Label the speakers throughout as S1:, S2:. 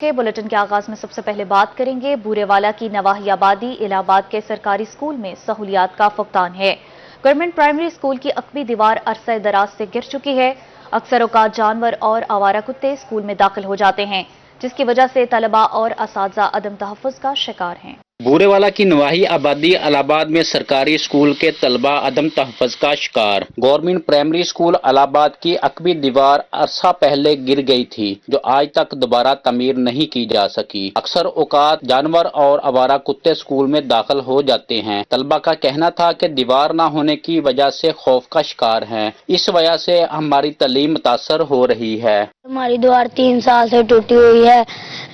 S1: کے बुलेटिन के आगाज में सबसे पहले बात करेंगे बूरेवाला की नवाही आबादी इलाहाबाद के सरकारी स्कूल में सहूलियात का फुकदान है। गवर्नमेंट प्राइमरी स्कूल की अकबी दीवार अरसे दराज से गिर चुकी है। अक्सर औकात जानवर और आवारा कुत्ते स्कूल में दाखिल हो जाते हैं, जिसकी वजह से तलबा और असातिज़ा अदम तहफ़्फ़ुज़ का शिकार हैं।
S2: बूरेवाला की नवाही आबादी इलाहाबाद में सरकारी स्कूल के तलबा अदम तहफ़्फ़ुज़ का शिकार। गवर्नमेंट प्राइमरी स्कूल इलाहाबाद की अकबी दीवार अरसा पहले गिर गई थी, जो आज तक दोबारा तमीर नहीं की जा सकी। अक्सर औकात जानवर और आवारा कुत्ते स्कूल में दाखिल हो जाते हैं। तलबा का कहना था कि दीवार न होने की वजह से खौफ का शिकार हैं। इस वजह से हमारी तालीम मुतासर हो रही है।
S3: हमारी दीवार 3 साल से टूटी हुई है।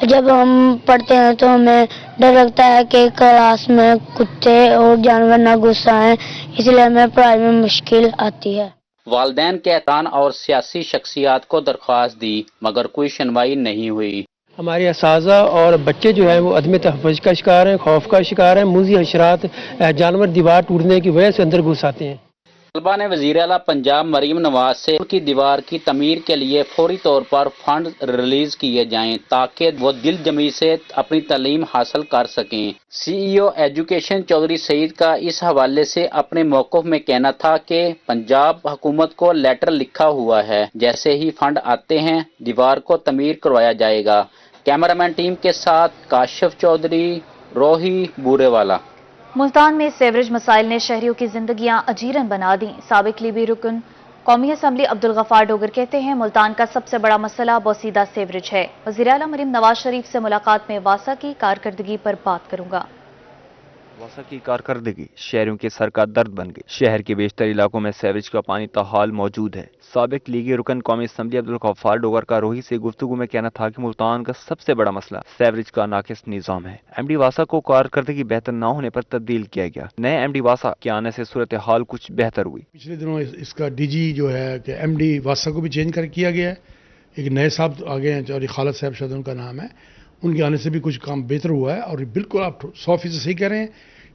S3: जब हम पढ़ते हैं तो हमें डर लगता है कि क्लास में कुत्ते और जानवर ना घुस आएं, इसलिए हमें पढ़ाई में मुश्किल आती है।
S2: वालिदैन के एहसान और सियासी शख्सियात को दरख्वास्त दी, मगर कोई सुनवाई नहीं हुई।
S4: हमारे असातिज़ा और बच्चे जो है वो अदम तहफ़्फ़ुज़ का शिकार हैं, खौफ का शिकार हैं। मूज़ी हशरात जानवर दीवार टूटने की वजह से अंदर घुस आते हैं।
S2: तलबा ने वज़ीर आला पंजाब मरीम नवाज से की दीवार की तमीर के लिए फौरी तौर पर फंड रिलीज किए जाएं, ताकि वो दिल जमी से अपनी तालीम हासिल कर सकें। CEO एजुकेशन चौधरी सईद का इस हवाले से अपने मौक़िफ़ में कहना था कि पंजाब हुकूमत को लेटर लिखा हुआ है, जैसे ही फंड आते हैं दीवार को तमीर करवाया जाएगा। कैमरामैन टीम के साथ काशिफ चौधरी, रोही, बूरेवाला।
S1: मुल्तान में सेवरेज मसाइल ने शहरियों की जिंदगियां अजीरन बना दी। साबिक लीबी रुकन कौमी असम्बली अब्दुल गफ्फार डोगर कहते हैं मुल्तान का सबसे बड़ा मसला बोसीदा सेवरेज है। वज़ीर आला मरीम नवाज शरीफ से मुलाकात में वासा की कारकर्दगी पर बात करूंगा।
S5: वासा की कारकर्दगी शहरों के सर का दर्द बन गई। शहर के बेशतर इलाकों में सीवरेज का पानी ताहाल मौजूद है। साबिक लीगी रुकन कौमी असम्बली अब्दुल गफ्फार डोगर का रोही से गुफ्तगू में कहना था कि मुल्तान का सबसे बड़ा मसला सीवरेज का नाकिस निज़ाम है। MD वासा को कारकर्दगी बेहतर न होने पर तब्दील किया गया। नए MD वासा के आने से सूरत हाल कुछ बेहतर हुई।
S6: पिछले दिनों इसका DG जो है कि MD वासा को भी चेंज कर किया गया है। एक नए साहब आ गए हैं और खालिद साहब शायद उनका नाम है। उनके आने से भी कुछ काम बेहतर हुआ है और बिल्कुल आप 100% सही कह रहे हैं।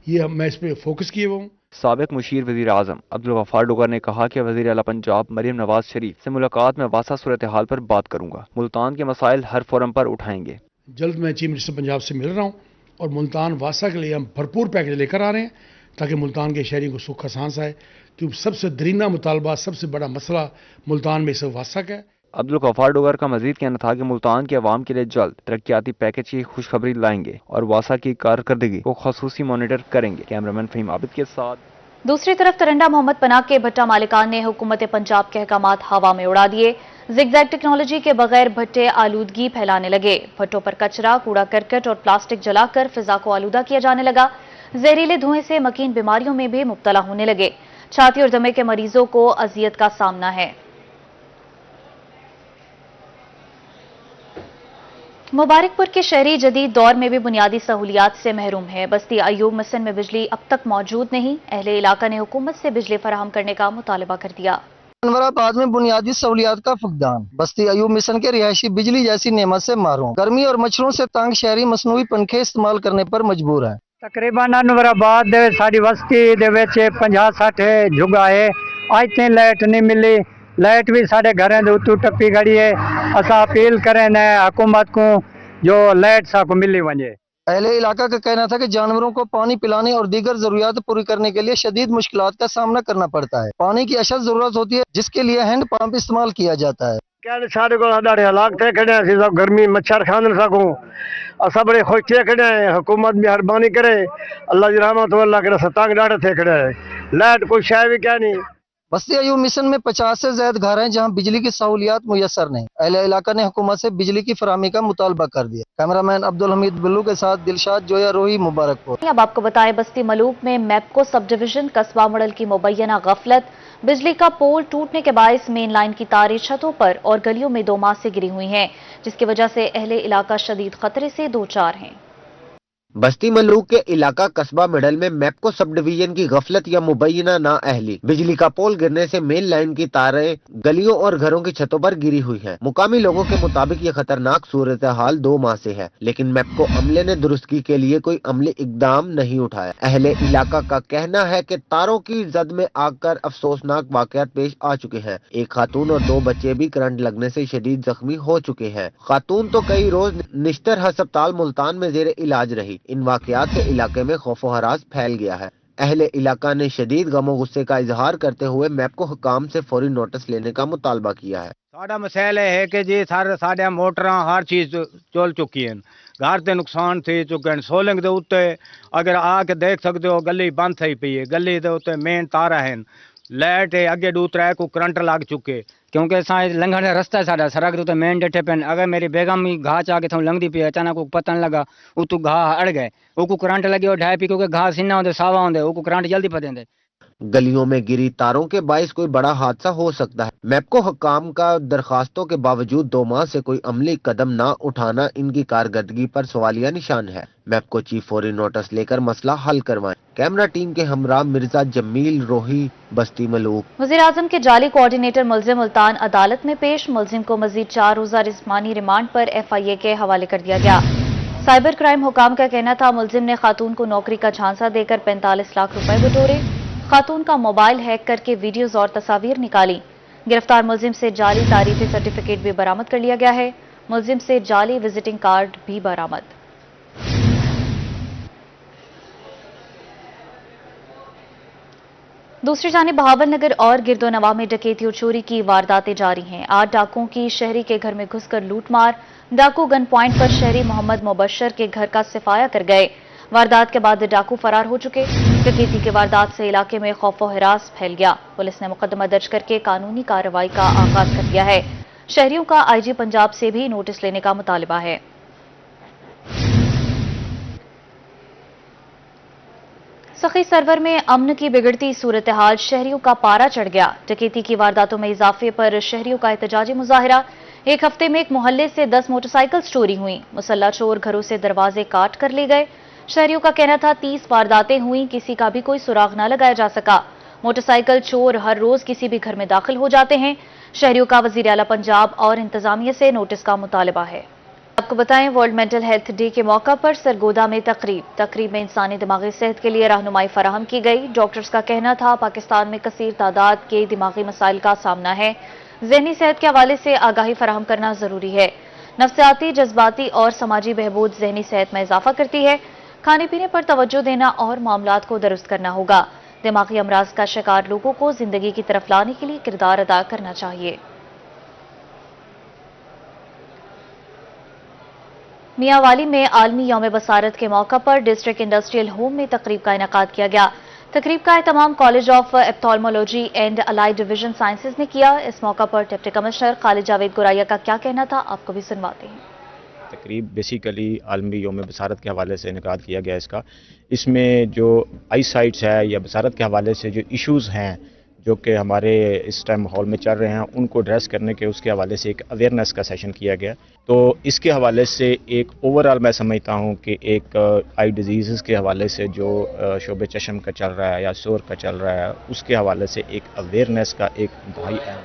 S6: ये मैं इस पे फोकस किए हुआ हूँ।
S5: साबिक मुशीर वज़ीर आज़म अब्दुल गफ्फार डोगर ने कहा कि वज़ीर आला पंजाब मरीम नवाज शरीफ से मुलाकात में वासा सूरत हाल पर बात करूंगा। मुल्तान के मसाइल हर फोरम पर उठाएंगे।
S6: जल्द मैं चीफ मिनिस्टर पंजाब से मिल रहा हूँ और मुल्तान वासा के लिए हम भरपूर पैकेज लेकर आ रहे हैं, ताकि मुल्तान के शहरियों को सुख सांस आए। क्योंकि सबसे दरीना मुतालबा, सबसे बड़ा मसला मुल्तान में इस वासा का है।
S5: अब्दुल गफ्फार डोगर का मजीद कहना था कि मुल्तान के अवाम के लिए जल्द तरक्याती पैकेज की खुशखबरी लाएंगे और वासा की कारकर्दगी को खसूसी मॉनिटर करेंगे। कैमरामैन फहीम आबिद के साथ।
S1: दूसरी तरफ तरंडा मोहम्मद पनाह के भट्टा मालिकान ने हुकूमत पंजाब के अहकामात हवा में उड़ा दिए। जिगजैग टेक्नोलॉजी के बगैर भट्टे आलूदगी फैलाने लगे। भट्टों पर कचरा, कूड़ा करकट और प्लास्टिक जलाकर फिजा को आलूदा किया जाने लगा। जहरीले धुएं से मकीन बीमारियों में भी मुब्तला होने लगे। छाती और दमे के मरीजों को अजियत का सामना है। मुबारकपुर के शहरी जदीद दौर में भी बुनियादी सहूलियात से महरूम है। बस्ती अयूब मिसन में बिजली अब तक मौजूद नहीं। अहले इलाका ने हुकूमत से बिजली फराहम करने का मुतालबा कर दिया।
S7: अनवराबाद में बुनियादी सहूलियात का फुकदान। बस्ती अयूब मिशन के रिहायशी बिजली जैसी नेमत से महरूम। गर्मी और मच्छरों से तंग शहरी मसनूई पंखे इस्तेमाल करने पर मजबूर है।
S4: तकरीबन अनवराबाद साड़ी बस्ती 50-60 जुगा है। आज तक लाइट नहीं मिली। लाइट भी साढ़े घरें दे उत्तू टप्पी गई है। असा अपील करें न हुकूमत को जो लाइट साको मिली वजे।
S7: अहले इलाका का कहना था कि जानवरों को पानी पिलाने और दीगर जरूरियात पूरी करने के लिए शदीद मुश्किलात का सामना करना पड़ता है। पानी की अशद जरूरत होती है, जिसके लिए हैंड पंप इस्तेमाल किया जाता है।
S4: साढ़े को हालात थे खड़े सब गर्मी मच्छर खान सकूं। असा बड़े खुश थे खड़े। हुकूमत मेहरबानी करे, अल्लाह की रहमत हो। अल्लाह के सतांग डाढ़े थे खड़े। लाइट कोई शय भी क्या नहीं।
S7: बस्ती अयूब मिशन में 50 से ज्यादा घर हैं जहां बिजली की सहूलियात मुयसर नहीं। अहले इलाका ने हुकूमत से बिजली की फराहमी का मुतालबा कर दिया। कैमरामैन अब्दुल हमीद बिल्लू के साथ दिलशाद जोया, रोही, मुबारकपुर।
S1: अब आपको बताएं, बस्ती मलूक में मैपको सब डिवीजन कस्बा मॉडल की मुबैना गफलत। बिजली का पोल टूटने के बायस मेन लाइन की तारें छतों पर और गलियों में 2 माह से गिरी हुई हैं, जिसकी वजह से अहले इलाका शदीद खतरे से दो चार हैं।
S8: बस्ती मलूक के इलाका कस्बा मिडल में मैपको सब डिवीजन की गफलत या मुबैना नाअहली। बिजली का पोल गिरने से मेन लाइन की तारें गलियों और घरों की छतों पर गिरी हुई हैं। मुकामी लोगों के मुताबिक ये खतरनाक सूरत हाल 2 माह से है, लेकिन मैपको अमले ने दुरुस्तगी के लिए कोई अमली इकदाम नहीं उठाया। अहले इलाका का कहना है कि तारों की जद में आकर अफसोसनाक वाकयात पेश आ चुके हैं। एक खातून और 2 बच्चे भी करंट लगने से शदीद जख्मी हो चुके हैं। खातून तो कई रोज निश्तर हस्पताल मुल्तान में जेर इलाज रही। इन वाकयात से इलाके में खौफो हरास फैल गया है। अहले इलाका ने शदीद गमो गुस्से का इजहार करते हुए मैपको हुकाम से फौरी नोटिस लेने का मुतालबा किया है।
S4: साडा मसला है कि जी साडे मोटरां हर चीज चल चुकी हैं, घर ते नुकसान थी चुके हैं। सोलिंग दे उत्ते अगर आके देख सकते हो गली बंद थी पई है, गली दे उत्ते मेन तारा हैं, लाइट है अगे 2-3 को करंट लग चुके, क्योंकि असां लंघण दा रस्ता साडा सड़क दे उत्ते मेन डटे पेन। अगर मेरी बेगम ही घाह चा के थों लंघदी पई, अचानक को पता न लगा उतु घाह अड़ गए, उको करंट लगे और ढाई पी, क्योंकि घाह सीना होंदे सावा होंदे, उको करंट जल्दी पदेंदे।
S8: गलियों में गिरी तारों के बाइस कोई बड़ा हादसा हो सकता है। मैपको हुकाम का दरखास्तों के बावजूद 2 माह से कोई अमली कदम न उठाना इनकी कारकर्दगी पर सवालिया निशान है। मैपको चीफ फौरी नोटिस लेकर मसला हल करवाएं। कैमरा टीम के हमरा मिर्जा जमील रोही, बस्ती मलूक।
S1: वज़ीर-ए-आज़म के जाली कोऑर्डिनेटर मुल्जिम मुल्तान अदालत में पेश। मुल्जिम को मजीद 4 रोजा जिस्मानी रिमांड पर FIA के हवाले कर दिया गया। साइबर क्राइम हुकाम का कहना था मुल्जिम ने खातून को नौकरी का झांसा देकर 45 लाख रुपए बटोरे। खातून का मोबाइल हैक करके वीडियोज और तस्वीर निकाली। गिरफ्तार मुल्जिम से जाली तारीफी सर्टिफिकेट भी बरामद कर लिया गया है। मुल्जिम से जाली विजिटिंग कार्ड भी बरामद। दूसरी जानिब बहावलनगर और गिरदोनवा में डकैती और चोरी की वारदातें जारी हैं। 8 डाकुओं की शहरी के घर में घुसकर लूटमार। डाकू गन पॉइंट पर शहरी मोहम्मद मुबशर के घर का सफाया कर गए। वारदात के बाद डाकू फरार हो चुके। डकैती की वारदात से इलाके में खौफो हिरास फैल गया। पुलिस ने मुकदमा दर्ज करके कानूनी कार्रवाई का आगाज कर दिया है। शहरियों का IG पंजाब से भी नोटिस लेने का मुतालबा है। सखी सरवर में अमन की बिगड़ती सूरत हाल, शहरियों का पारा चढ़ गया। डकैती की वारदातों में इजाफे पर शहरियों का एहतजाजी मुजाहिरा। एक हफ्ते में एक मोहल्ले से 10 मोटरसाइकिल चोरी हुई। मुसल्ला चोर घरों से दरवाजे काट कर ले गए। शहरियों का कहना था 30 वारदातें हुई, किसी का भी कोई सुराग न लगाया जा सका। मोटरसाइकिल चोर हर रोज किसी भी घर में दाखिल हो जाते हैं। शहरियों का वजीर आला पंजाब और इंतजामिया से नोटिस का मुतालबा है। आपको बताएं, वर्ल्ड मेंटल हेल्थ डे के मौका पर सरगोदा में तकरीब में इंसानी दिमागी सेहत के लिए रहनुमाई फराहम की गई। डॉक्टर्स का कहना था पाकिस्तान में कसीर तादाद के दिमागी मसाइल का सामना है। ज़हनी सेहत के हवाले से आगाही फराहम करना जरूरी है। नफ्सियाती, जज्बाती और समाजी बहबूद ज़हनी सेहत में इजाफा करती है। खाने पीने पर तवज्जो देना और मामलात को दुरुस्त करना होगा। दिमागी अमराज का शिकार लोगों को जिंदगी की तरफ लाने के लिए किरदार अदा करना चाहिए। मियांवाली में आलमी यौम बसारत के मौका पर डिस्ट्रिक्ट इंडस्ट्रियल होम में तकरीब का इनेकाद किया गया। तकरीब का एहतमाम college of ophthalmology and allied division sciences ने किया। इस मौका पर डिप्टी कमिश्नर खालिद जावेद गुराया का क्या कहना था, आपको भी सुनवाते हैं।
S9: तकरीब बेसिकली आलमी यौम बसारत के हवाले से इनेकाद किया गया। इसमें जो आई साइट्स है या बसारत के हवाले से जो इश्यूज़ हैं जो कि हमारे इस टाइम माहौल में चल रहे हैं, उनको एड्रेस करने के उसके हवाले से एक अवेयरनेस का सेशन किया गया। तो इसके हवाले से एक ओवरऑल मैं समझता हूँ कि एक आई डिजीज़ के हवाले से जो शोबे चश्म का चल रहा है या शोर का चल रहा है, उसके हवाले से एक अवेयरनेस का एक इंतहाई अहम।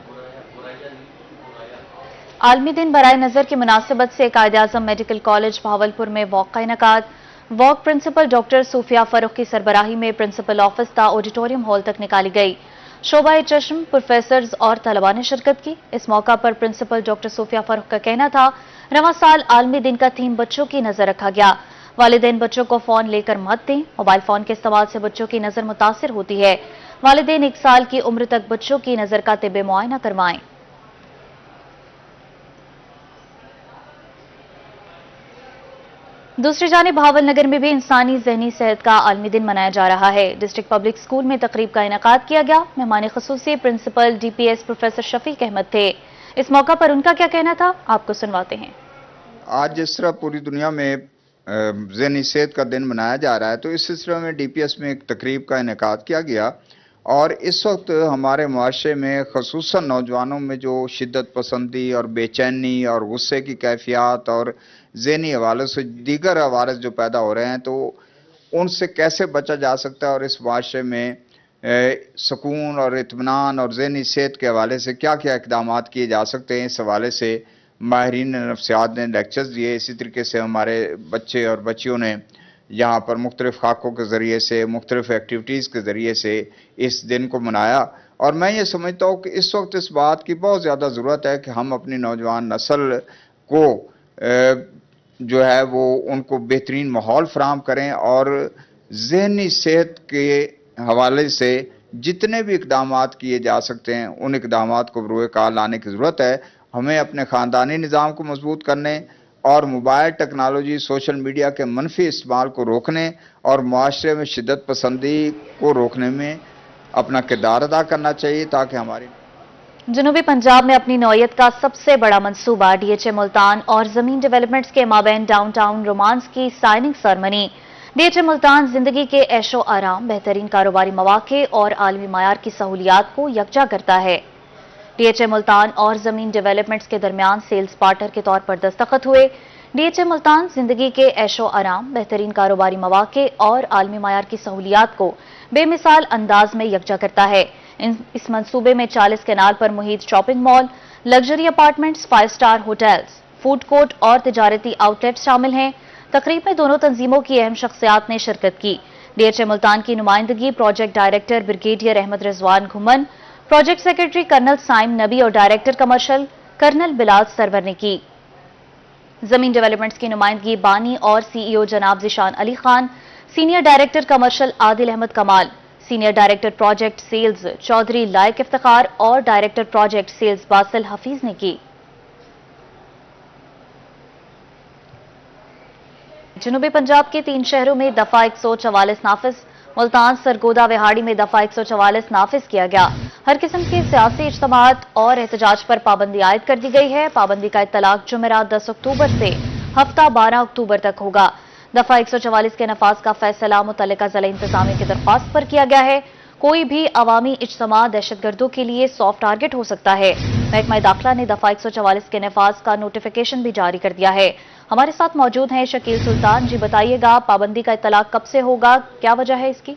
S1: आलमी दिन बराए नजर की मुनासिबत से कायद-ए-आज़म मेडिकल कॉलेज भावलपुर में वॉक का इनेकाद। वॉक प्रिंसिपल डॉक्टर सूफिया फरूख की सरबराही में प्रिंसिपल ऑफिस ता ऑडिटोरियम हॉल तक निकाली गई। शोबा चश्म, प्रोफेसर्स और तलबा ने शिरकत की। इस मौका पर प्रिंसिपल डॉक्टर सूफिया फरूख का कहना था रवां साल आलमी दिन का थीम बच्चों की नजर रखा गया। वालिदैन बच्चों को फोन लेकर मत दें। मोबाइल फोन के इस्तेमाल से बच्चों की नजर मुतासिर होती है। वालिदैन 1 साल की उम्र तक बच्चों की नजर का तिब्बे मुआयना करवाएं। दूसरी जानिब भावलनगर में भी इंसानी ज़हनी सेहत का आलमी दिन मनाया जा रहा है। डिस्ट्रिक्ट पब्लिक स्कूल में तकरीब का इनेकाद किया गया। मेहमान ख़ुसूसी principal DPS professor Shafiq Ahmad थे। इस मौका पर उनका क्या कहना था, आपको सुनवाते हैं।
S10: आज जिस तरह पूरी दुनिया में ज़हनी सेहत का दिन मनाया जा रहा है, तो इस सिलसिले में DPS में एक तकरीब का इनेकाद किया गया। और इस वक्त हमारे मुआशरे में ख़ुसूसन नौजवानों में जो शिद्दत पसंदी और बेचैनी और गुस्से की कैफियत और ذہنی حوالے سے دیگر عوارض جو پیدا ہو رہے ہیں تو ان سے کیسے بچا جا سکتا ہے اور اس معاشرے میں سکون اور اطمینان اور ذہنی صحت کے حوالے سے کیا کیا اقدامات کیے جا سکتے ہیں، اس حوالے سے ماہرین نفسیات نے لیکچرز دیے. اسی طریقے سے ہمارے بچے اور بچیوں نے یہاں پر مختلف خاکوں کے ذریعے سے مختلف ایکٹیویٹیز کے ذریعے سے اس دن کو منایا. اور میں یہ سمجھتا ہوں کہ اس وقت اس بات کی بہت زیادہ ضرورت ہے کہ ہم اپنی نوجوان نسل کو جو ہے وہ ان کو بہترین ماحول فراہم کریں اور ذہنی صحت کے حوالے سے جتنے بھی اقدامات کیے جا سکتے ہیں ان اقدامات کو بروئے کار لانے کی ضرورت ہے. ہمیں اپنے خاندانی نظام کو مضبوط کرنے اور موبائل ٹیکنالوجی سوشل میڈیا کے منفی استعمال کو روکنے اور معاشرے میں شدت پسندی کو روکنے میں اپنا کردار ادا کرنا چاہیے تاکہ ہماری
S1: جنوبی پنجاب میں اپنی نوعیت کا سب سے بڑا منصوبہ ڈی ایچ اے ملتان اور زمین ڈیولپمنٹس کے مابین ڈاؤن ٹاؤن رومانس کی signing ceremony. D H A Multan زندگی کے عیش و آرام، بہترین کاروباری مواقع اور عالمی معیار کی سہولیات کو یکجا کرتا ہے. ڈی ایچ اے ملتان اور زمین ڈیولپمنٹس کے درمیان سیلز پارٹنر کے طور پر دستخط ہوئے. ڈی ایچ اے ملتان زندگی کے عیش و آرام، بہترین کاروباری مواقع اور عالمی معیار کی سہولیات کو بے مثال انداز میں یکجا کرتا ہے. اس منصوبے میں 40 کنال پر محیط shopping mall, luxury apartments, 5 star hotels, food court اور تجارتی آؤٹ لیٹ شامل ہیں. تقریب میں دونوں تنظیموں کی اہم شخصیات نے شرکت کی. ڈی ایچ اے ملتان کی نمائندگی پروجیکٹ ڈائریکٹر بریگیڈیئر احمد رضوان گھمن، پروجیکٹ سیکرٹری کرنل سائم نبی اور ڈائریکٹر کمرشل کرنل بلال سرور نے کی. زمین ڈیولپمنٹس کی نمائندگی بانی اور سی ای او جناب Zeeshan Ali Khan, senior director commercial Adil Ahmad Kamal, senior director project sales Chaudhry Laiq Iftikhar اور director project sales Basil Hafeez نے کی. جنوبی پنجاب کے 3 شہروں میں دفعہ 144 نافذ. ملتان سرگودا وہاڑی میں دفعہ 144 نافذ کیا گیا. ہر قسم کے سیاسی اجتماعات اور احتجاج پر پابندی عائد کر دی گئی ہے. پابندی کا اطلاق جمعرات 10 اکتوبر سے ہفتہ 12 اکتوبر تک ہوگا. دفعہ 144 کے نفاذ کا فیصلہ متعلقہ ضلع انتظامیہ کی درخواست پر کیا گیا ہے. کوئی بھی عوامی اجتماع دہشت گردوں کے لیے سافٹ ٹارگٹ ہو سکتا ہے. محکمہ داخلہ نے دفعہ 144 کے نفاذ کا نوٹیفیکیشن بھی جاری کر دیا ہے. ہمارے ساتھ موجود ہیں شکیل سلطان. جی بتائیے گا پابندی کا اطلاق کب سے ہوگا، کیا وجہ ہے اس کی؟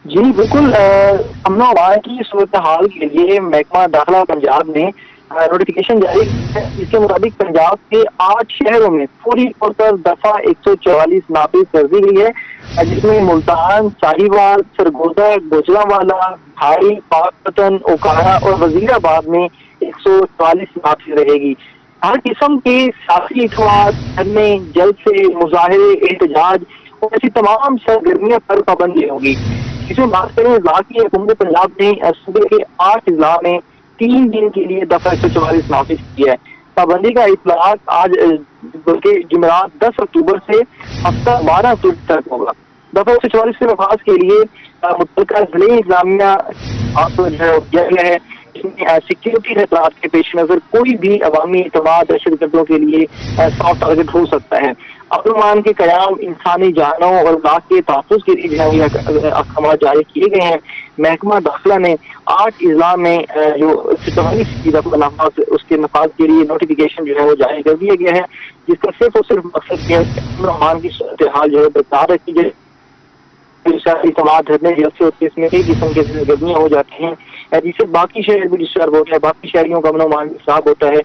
S11: جی بالکل، امن و امان کی صورتحال کے لیے محکمہ داخلہ پنجاب نے نوٹیفیکیشن جاری کیا ہے. اس کے مطابق پنجاب کے 8 شہروں میں فوری طور پر دفعہ 144 نافذ کر دی گئی ہے، جس میں ملتان، ساہیوال، سرگودا، گوجرانوالا، بھائی، پاکپتن، اوکارا اور وزیر آباد میں 144 نافذ رہے گی. ہر قسم کے سیاسی اجتماعات، دھرنے، جلسے، مظاہرے، احتجاج اور ایسی تمام سرگرمیوں پر پابندی ہوگی. اس میں بات کریں اضلاع کی، حکومت پنجاب نے صوبے کے 8 اضلاع میں 3 دن کے لیے دفعہ 144 نافذ کیا ہے. پابندی کا اطلاق آج بلکہ جمعرات 10 اکتوبر سے ہفتہ 12 اکتوبر تک ہوگا. دفعہ 144 کے نفاذ کے لیے متعلقہ ضلع انتظامیہ کیا گیا ہے. سیکیورٹی خطرات کے پیش نظر کوئی بھی عوامی اجتماع دہشت گردوں کے لیے سافٹ ٹارگٹ ہو سکتا ہے. امن و امان کے قیام، انسانی جانوں اور املاک کے تحفظ کے لیے احکامات جاری کیے گئے ہیں. محکمہ داخلہ نے 8 اضلاع میں جو 44 کی دفعہ نفاذ اس کے نفاذ کے لیے نوٹیفیکیشن جو ہے وہ جاری کر دیا گیا ہے، جس کا صرف اور صرف مقصد یہ ہے کہ امن و امان کی صورتحال جو ہے برقرار رکھی جائے. اجتماع دھرنے جلسے ہوتے ہیں، اس میں کئی قسم کے سرگرمیاں ہو جاتی ہیں جس سے باقی شہر بھی ڈسٹرب ہوتا ہے، باقی شہریوں کا امن و امان بھی خراب ہوتا ہے.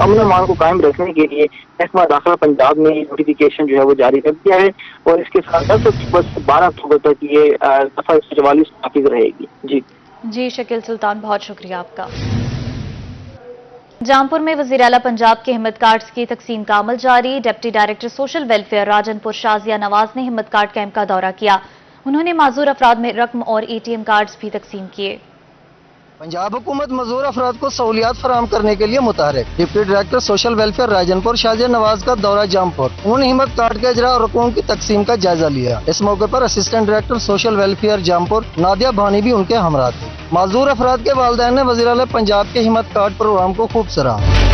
S11: امن و امان کو قائم رکھنے کے لیے محکمہ داخلہ پنجاب نے نوٹیفیکیشن جو ہے وہ جاری کر دیا ہے اور اس کے ساتھ 10 اکتوبر سے 12 اکتوبر تک یہ دفعہ 144 نافذ رہے گی.
S1: جی شکیل سلطان، بہت شکریہ آپ کا. جامپور میں وزیر اعلیٰ پنجاب کے ہمت کارڈز کی تقسیم کا عمل جاری. Deputy director social welfare Rajan پور شازیہ نواز نے ہمت کارڈ کیمپ کا دورہ کیا. انہوں نے معذور افراد میں رقم اور ATM کارڈز بھی تقسیم کیے.
S7: پنجاب حکومت معذور افراد کو سہولیات فراہم کرنے کے لیے متحرک. Deputy director social welfare Rajan پور شازیہ نواز کا دورہ جامپور. انہوں نے ہمت کارڈ کے اجرا اور رقوم کی تقسیم کا جائزہ لیا. اس موقع پر assistant director social welfare Jampur Nadia Bhani بھی ان کے ہمراہ تھے. معذور افراد کے والدین نے وزیر اعلیٰ پنجاب کے ہمت کارڈ پروگرام کو خوب سراہا.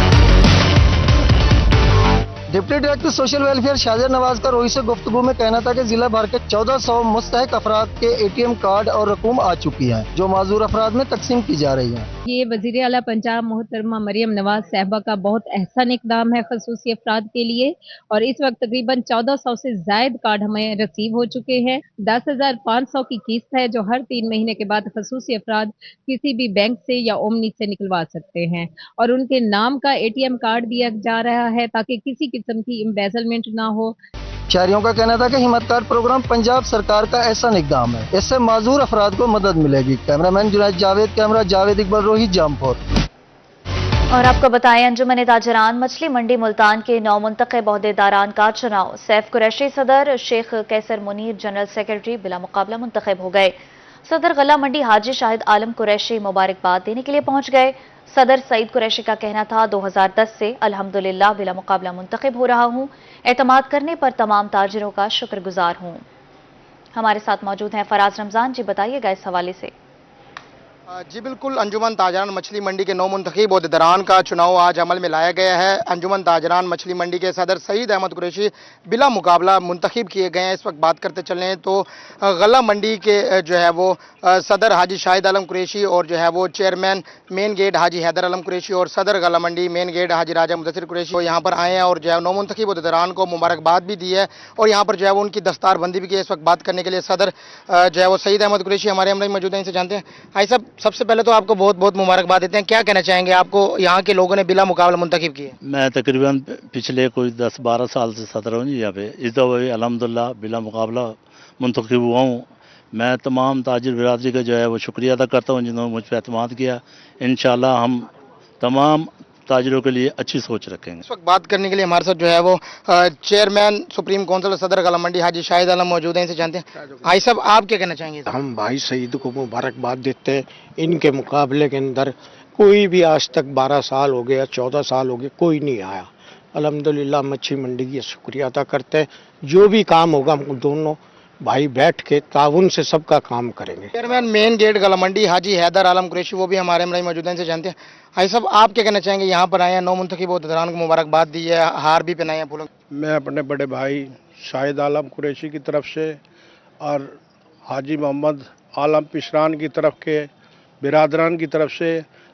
S7: Deputy director social welfare Shazia Nawaz کا روئی سے گفتگو میں کہنا تھا کہ ضلع بھر کے 1400 مستحق افراد کے ATM کارڈ اور رقوم آ چکی ہیں جو معذور افراد میں تقسیم کی جا رہی ہیں.
S12: ये वज़ीर आला पंजाब मोहतरमा मरियम नवाज साहबा का बहुत अहसन इकदाम है खसूसी अफराद के लिए, और इस वक्त तकरीबन 1400 से जायद कार्ड हमें रिसीव हो चुके हैं। 10,500 की किस्त है जो हर 3 महीने के बाद खसूसी अफराद किसी भी बैंक से या ओमनी से निकलवा सकते हैं, और उनके नाम का ATM कार्ड दिया जा रहा है ताकि किसी किस्म की एम्बेजलमेंट ना हो।
S7: शहरियों का कहना था कि हिम्मत कार्ड प्रोग्राम पंजाब सरकार का ऐसा इकदाम है, इससे माजूर अफराद को मदद मिलेगी। Cameraman Junaid Javed, camera Javed Iqbal, Rohit Jampur.
S1: और आपको बताएं, अंजुमन ताजरान मछली मंडी मुल्तान के 9 मुंतखब ओहदेदारान का चुनाव। सैफ कुरैशी सदर, शेख कैसर मुनीर जनरल सेक्रेटरी बिला मुकाबला मुंतखब हो गए। सदर गला मंडी हाजी शाहिद आलम कुरैशी मुबारकबाद देने के लिए पहुंच गए। सदर सईद कुरैशी का कहना था 2010 से अल्हम्दुलिल्लाह बिला मुकाबला मुंतखब हो रहा हूं, एतमाद करने पर तमाम ताजिरों का शुक्रगुजार हूं। हमारे साथ मौजूद हैं फराज रमजान जी, बताइएगा इस हवाले से।
S13: जी बिल्कुल, अंजुमन ताजरान मछली मंडी के 9 मुंतखब ओहदेदारान का चुनाव आज अमल में लाया गया है। अंजुमन ताजरान मछली मंडी के सदर सईद अहमद कुरैशी बिला मुकाबला मुंतखब किए गए हैं। इस वक्त बात करते चल रहे हैं तो गला मंडी के जो है वो सदर हाजी शाहिद आलम कुरैशी और जो है वो चेयरमैन मेन गेट हाजी हैदर आलम कुरैशी और सदर गला मंडी मेन गेट हाजी राजा मुदस्सिर कुरैशी को यहाँ पर आए हैं और जो है 9 मुंतखब ओहदेदारान को मुबारकबाद भी दी है और यहाँ पर जो है वो उनकी दस्तारबंदी भी की है। इस वक्त बात करने के लिए सदर जो है वो सईद अहमद कुरैशी हमारे हमराह मौजूद हैं, इनसे जानते हैं। भाई साहब, सबसे पहले तो आपको बहुत बहुत मुबारकबाद देते हैं। क्या कहना चाहेंगे, आपको यहाँ के लोगों ने बिला मुकाबला मुंतखब किए?
S14: मैं तकरीबन पिछले कोई 10-12 साल से सदर हूँ जी यहाँ पे। इस दफ़ा अल्हम्दुलिल्लाह बिला मुकाबला मुंतखब हुआ हूँ। मैं तमाम ताजिर बिरादरी का जो है वो शुक्रिया अदा करता हूँ जिन्होंने मुझ पर एतमाद किया। इंशाल्लाह हम तमाम ताजिरों के लिए अच्छी सोच रखेंगे।
S13: इस वक्त बात करने के लिए हमारे साथ जो है वो चेयरमैन सुप्रीम काउंसिल सदर गला मंडी हाजी शाहिद आलम मौजूद हैं, इनसे जानते हैं। भाई साहब, आप क्या कहना चाहेंगे?
S15: हम भाई सईद को मुबारकबाद देते हैं। इनके मुकाबले के अंदर कोई भी आज तक 12 साल हो गया, 14 साल हो गए, कोई नहीं आया। अल्हम्दुलिल्लाह मछली मंडी की शुक्रिया अदा करते हैं। जो भी काम होगा हम दोनों भाई बैठ के ताउन से सबका काम करेंगे।
S13: चेयरमैन मेन गेट गला मंडी हाजी हैदर आलम कुरैशी वो भी हमारे हमराह मौजूद हैं, इनसे जानते हैं। भाई साहब, आप क्या कहना चाहेंगे? यहाँ पर आए हैं, 9 मुंतखब ओहदेदारान को मुबारकबाद दी है, हार भी पहनाए हैं फूलों।
S6: मैं अपने बड़े भाई शाहिद आलम कुरैशी की तरफ से और हाजी मोहम्मद आलम पिशरान की तरफ के बिरादरान की तरफ से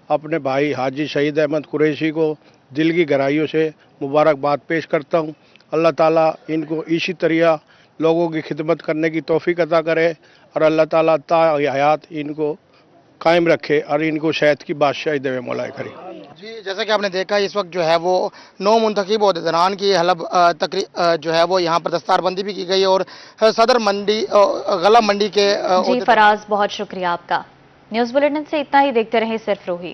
S6: अपने भाई हाजी शहीद अहमद कुरैशी को दिल की गहराइयों से मुबारकबाद पेश करता हूँ। अल्लाह ताला इनको इसी तरह लोगों की खिदमत करने की तौफीक अता करे और अल्लाह ताला ता हयात इनको कायम रखे और इनको शहद की बादशाही देवे मौला करीम।
S13: जी, जैसा कि आपने देखा इस वक्त जो है वो 9 मुंतखब ओहदेदारान की हलब जो है वो यहाँ पर दस्तारबंदी भी की गई और सदर मंडी गला मंडी के
S1: जी फराज, बहुत शुक्रिया आपका। न्यूज़ बुलेटिन से इतना ही। देखते रहें सिर्फ रूही।